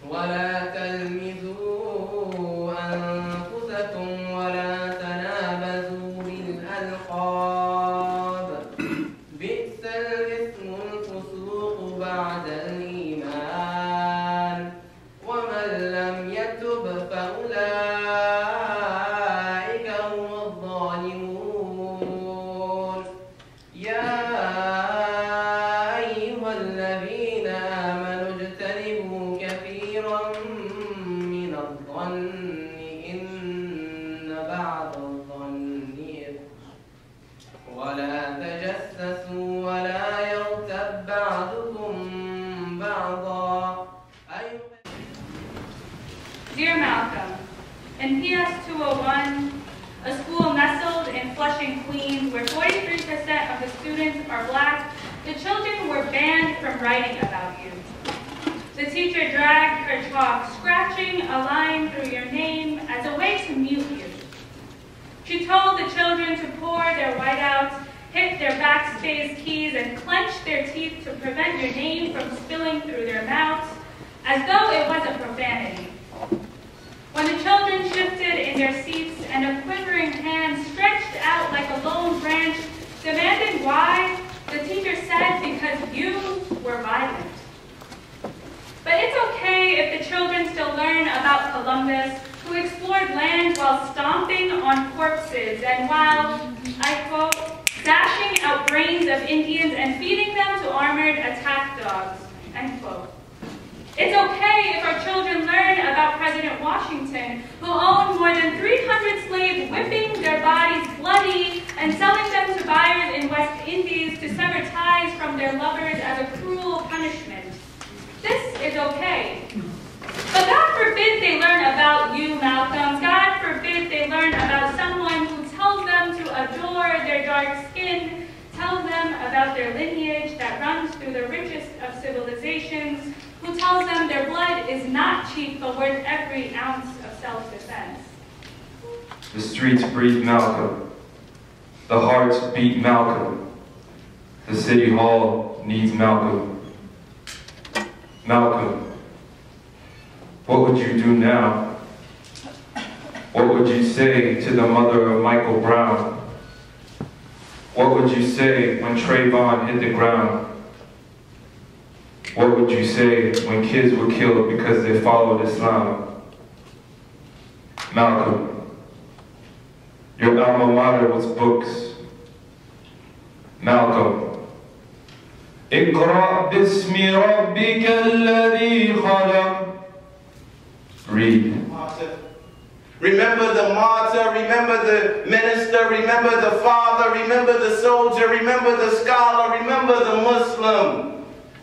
ولا تلمزوا أنفسكم ولا تنابزوا بالألقاب بئس الاسم الفسوق بعد الإيمان ومن لم يتب فأولئك هم الظالمون يا أيها الذين آمنوا اجتنبوا كثيرا من الظن إن بعض الظن إثم ولا تجسسوا ولا يغتب بعضكم بعضا. Dear Malcolm, in PS 201, a school nestled in Flushing, Queens, where 43% of the students are black, the children were banned from writing about you. The teacher dragged her chalk, scratching a line through your name as a way to mute you. She told the children to pour their whiteouts, hit their backspace keys, and clench their teeth to prevent your name from spilling through their mouths, as though it was a profanity. When the children shifted in their seats and a quivering hand stretched out like a lone branch, demanding why, the teacher said, because you were violent. But it's okay if the children still learn about Columbus, who explored land while stomping on corpses and while, I quote, dashing out brains of Indians and feeding them to armored attack dogs, end quote. It's okay if our children learn about President Washington, who owned more than 300 slaves, whipping their bodies bloody and selling them to buyers in West Indies to sever ties from their lovers as a cruel punishment. This is okay. But God forbid they learn about you, Malcolm. God forbid they learn about someone who tells them to adore their dark skin, tells them about their lineage that runs through the richest of civilizations, who tells them their blood is not cheap but worth every ounce of self-defense. The streets breathe Malcolm. The hearts beat Malcolm. The city hall needs Malcolm. Malcolm, what would you do now? What would you say to the mother of Michael Brown? What would you say when Trayvon hit the ground? What would you say when kids were killed because they followed Islam? Malcolm, your alma mater was books. Malcolm, اقرأ باسم ربك الذي خلق. Read. Remember the martyr, remember the minister, remember the father, remember the soldier, remember the scholar, remember the Muslim.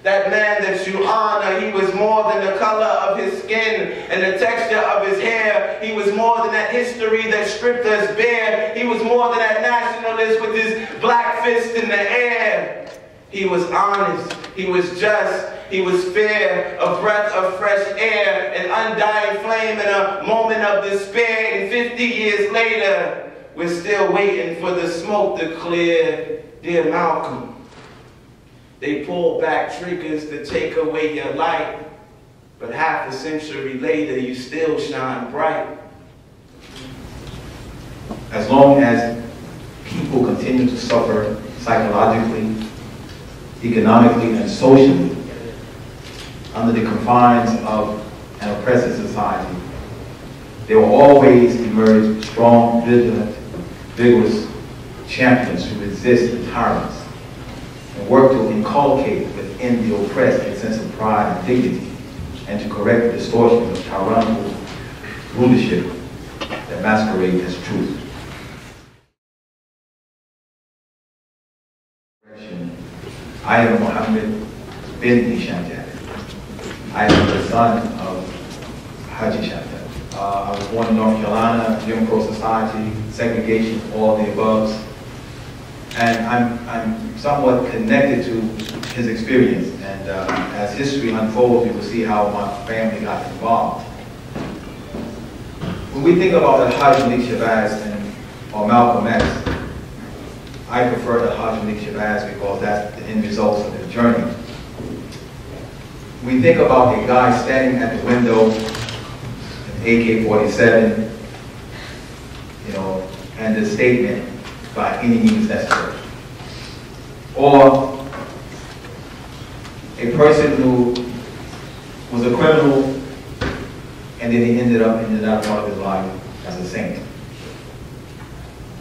That man that you honor, he was more than the color of his skin and the texture of his hair. He was more than that history that stripped us bare. He was more than that nationalist with his black fist in the air. He was honest, he was just, he was fair, a breath of fresh air, an undying flame in a moment of despair. And 50 years later, we're still waiting for the smoke to clear. Dear Malcolm, they pulled back triggers to take away your light, but half a century later, you still shine bright. As long as people continue to suffer psychologically, economically, and socially under the confines of an oppressive society, there will always emerge strong, vigilant, vigorous champions who resist the tyrants and work to inculcate within the oppressed a sense of pride and dignity, and to correct the distortions of tyrannical rulership that masquerade as truth. I am Mohammed bin Heshaam Jaaber. I am the son of Heshaam Jaaber. I was born in North Carolina, Jim Crow society, segregation, all the above. And I'm somewhat connected to his experience. And as history unfolds, you will see how my family got involved. When we think about the Heshaam Jaaber or Malcolm X, I prefer the Heshaam Jaaber because that's the end result of the journey. we think about a guy standing at the window, an AK-47, you know, and the statement, by any means necessary. Or a person who was a criminal and then he ended up in that part of his life as a saint.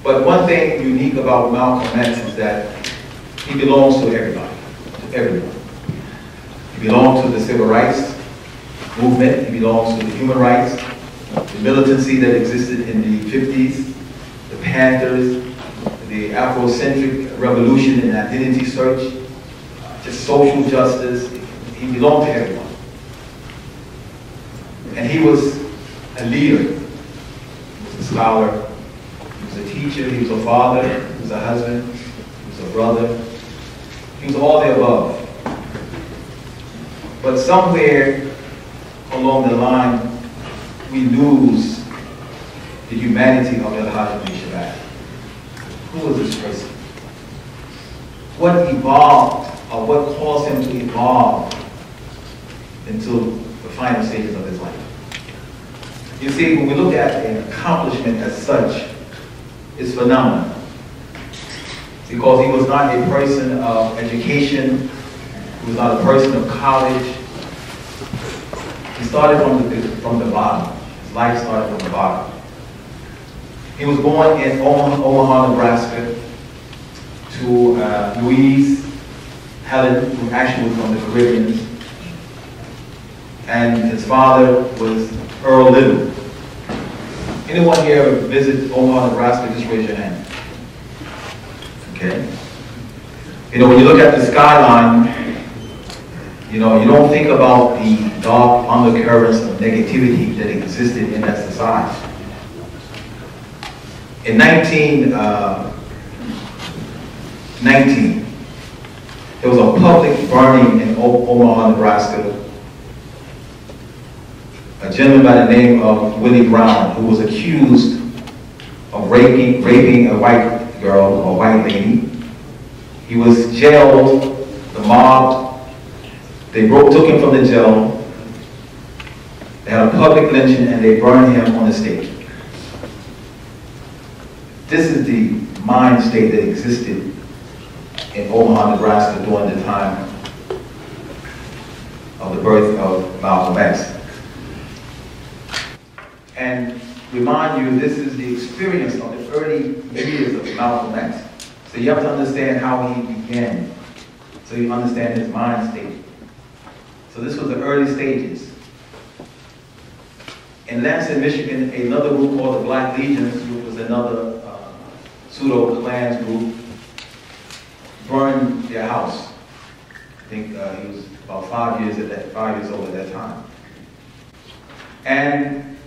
But one thing unique about Malcolm X is that he belongs to everybody, to everyone. He belongs to the civil rights movement, he belongs to the human rights, the militancy that existed in the 50s, the Panthers, the Afrocentric revolution and identity search, just social justice. He belonged to everyone. And he was a leader, he was a scholar, he was a teacher, he was a father, he was a husband, he was a brother, he was all the above. But somewhere along the line, we lose the humanity of Al-Hajj Jaaber. Who was this person? What evolved, or what caused him to evolve until the final stages of his life? You see, when we look at an accomplishment as such, it's phenomenal. Because he was not a person of education, he was not a person of college. He started from the bottom. His life started from the bottom. He was born in Omaha, Nebraska, to Louise Helen, who actually was from the Caribbean. And his father was Earl Little. Anyone here ever visit Omaha, Nebraska? Just raise your hand. Okay. You know, when you look at the skyline, you know, you don't think about the dark undercurrents of negativity that existed in that society. In 1919, there was a public burning in Omaha, Nebraska. A gentleman by the name of Willie Brown, who was accused of raping a white girl or white lady. He was jailed, the mob, they took him from the jail, they had a public lynching and they burned him on the stake. This is the mind state that existed in Omaha, Nebraska during the time of the birth of Malcolm X. And remind you, this is the experience of the early years of Malcolm X. So you have to understand how he began, so you understand his mind state. So this was the early stages. In Lansing, Michigan, another group called the Black Legions, which was another pseudo-Klans group, burned their house. I think he was about 5 years old at that time. And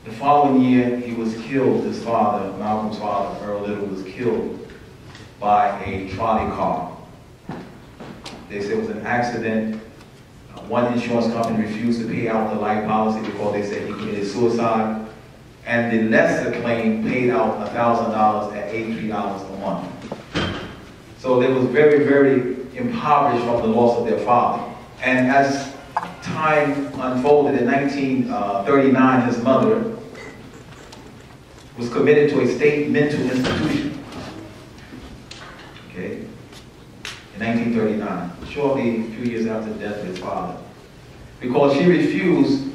the following year, he was killed, his father, Malcolm's father, Earl Little, was killed by a trolley car. They said it was an accident. One insurance company refused to pay out the life policy because they said he committed suicide. And the lesser claim paid out $1,000 at $83 a month. So they was very, very impoverished from the loss of their father. And as time unfolded, in 1939, his mother was committed to a state mental institution. Okay? In 1939, shortly a few years after the death of his father. Because she refused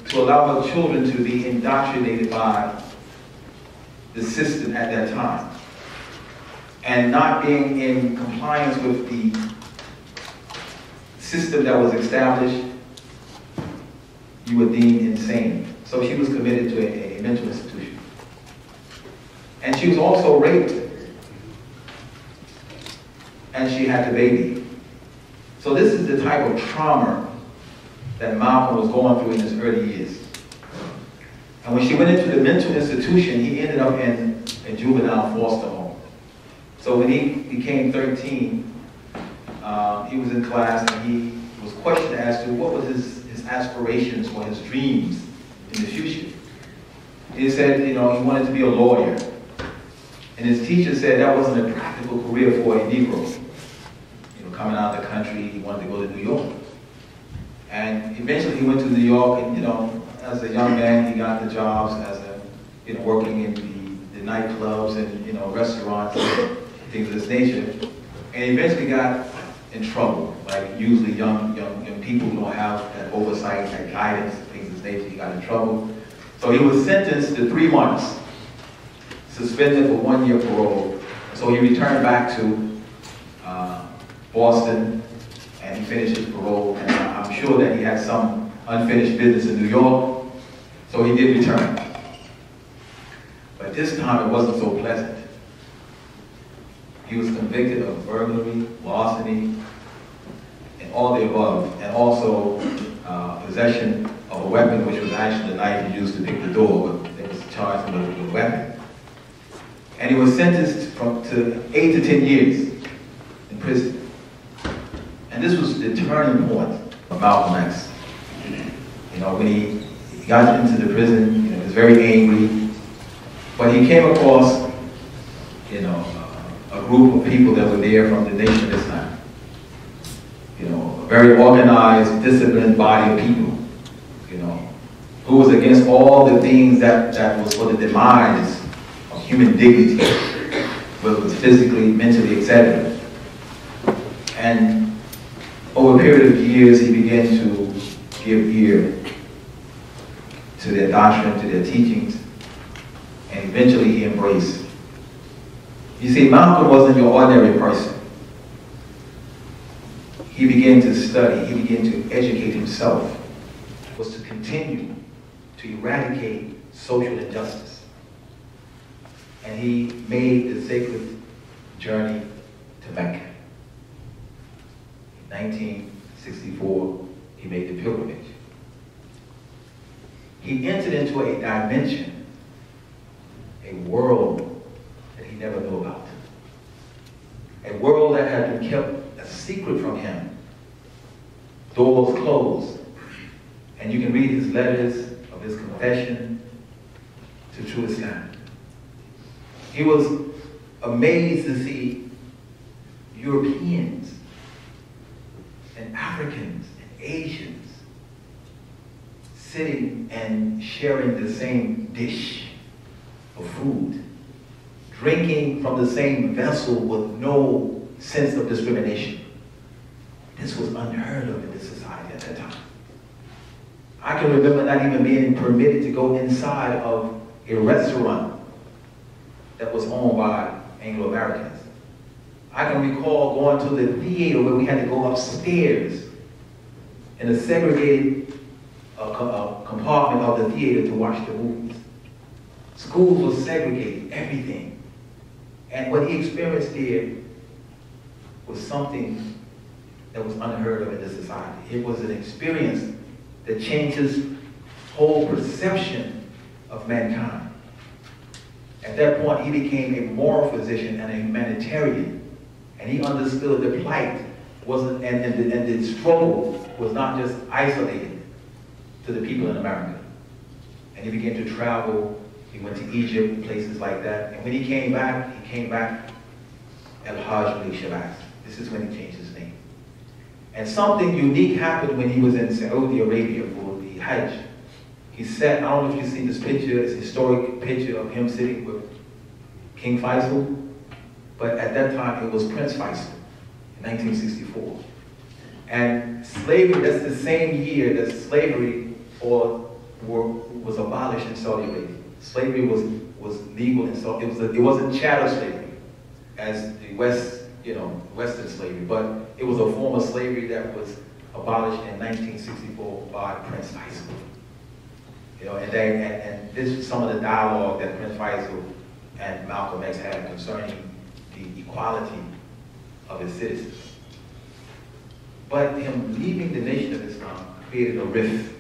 to allow her children to be indoctrinated by the system at that time. And not being in compliance with the system that was established, you were deemed insane. So she was committed to a mental institution. And she was also raped. And she had the baby. So this is the type of trauma that Malcolm was going through in his early years. And when she went into the mental institution, he ended up in a juvenile foster home. So when he became 13, he was in class and he was questioned as to what was his aspirations or his dreams in the future. He said, you know, he wanted to be a lawyer. And his teacher said that wasn't a practical career for a Negro. You know, coming out of the country, he wanted to go to New York. And eventually he went to New York, and as a young man, he got the jobs as working in the nightclubs and restaurants and things of this nature. And eventually got in trouble, like usually young people who don't have that oversight, that guidance, things of this nature. He got in trouble. So he was sentenced to 3 months, suspended for 1 year parole. So he returned back to Boston, and he finished his parole. And I'm sure that he had some unfinished business in New York, so he did return. But this time it wasn't so pleasant. He was convicted of burglary, larceny, and all the above, and also possession of a weapon, which was actually the knife he used to pick the door, but it was charged with a weapon. And he was sentenced to 8 to 10 years in prison. And this was the turning point of Malcolm X. When he got into the prison, he was very angry, but he came across, a group of people that were there from the Nation of Islam. A very organized, disciplined body of people, who was against all the things that was for the demise of human dignity, whether it was physically, mentally, etc. And over a period of years, he began to give ear to their doctrine, to their teachings, and eventually he embraced. You see, Malcolm wasn't your ordinary person. He began to study, he began to educate himself, was to continue to eradicate social injustice. And he made the sacred journey to Mecca. In 1964, he made the pilgrimage. He entered into a dimension, a world that he never knew about. A world that had been kept a secret from him. Doors closed. And you can read his letters of his confession to true Islam. He was amazed to see Europeans and Africans and Asians sitting and sharing the same dish of food, drinking from the same vessel with no sense of discrimination. This was unheard of in this society at that time. I can remember not even being permitted to go inside of a restaurant that was owned by Anglo-Americans. I can recall going to the theater where we had to go upstairs in a segregated compartment of the theater to watch the movies. Schools were segregated, everything. And what he experienced there was something that was unheard of in this society. It was an experience that changed his whole perception of mankind. At that point, he became a moral physician and a humanitarian. And he understood the plight and the struggle was not just isolated to the people in America. And he began to travel. He went to Egypt and places like that. And when he came back El-Hajj al-Shabazz. This is when he changed his name. And something unique happened when he was in Saudi Arabia for the Hajj. He sat, I don't know if you've seen this picture, it's a historic picture of him sitting with King Faisal. But at that time, it was Prince Faisal in 1964. And slavery, that's the same year that slavery was abolished in Saudi Arabia. Slavery was legal in Saudi Arabia. It wasn't chattel slavery as the Western slavery, but it was a form of slavery that was abolished in 1964 by Prince Faisal. And this is some of the dialogue that Prince Faisal and Malcolm X had concerning the equality of his citizens. But him leaving the Nation of Islam created a rift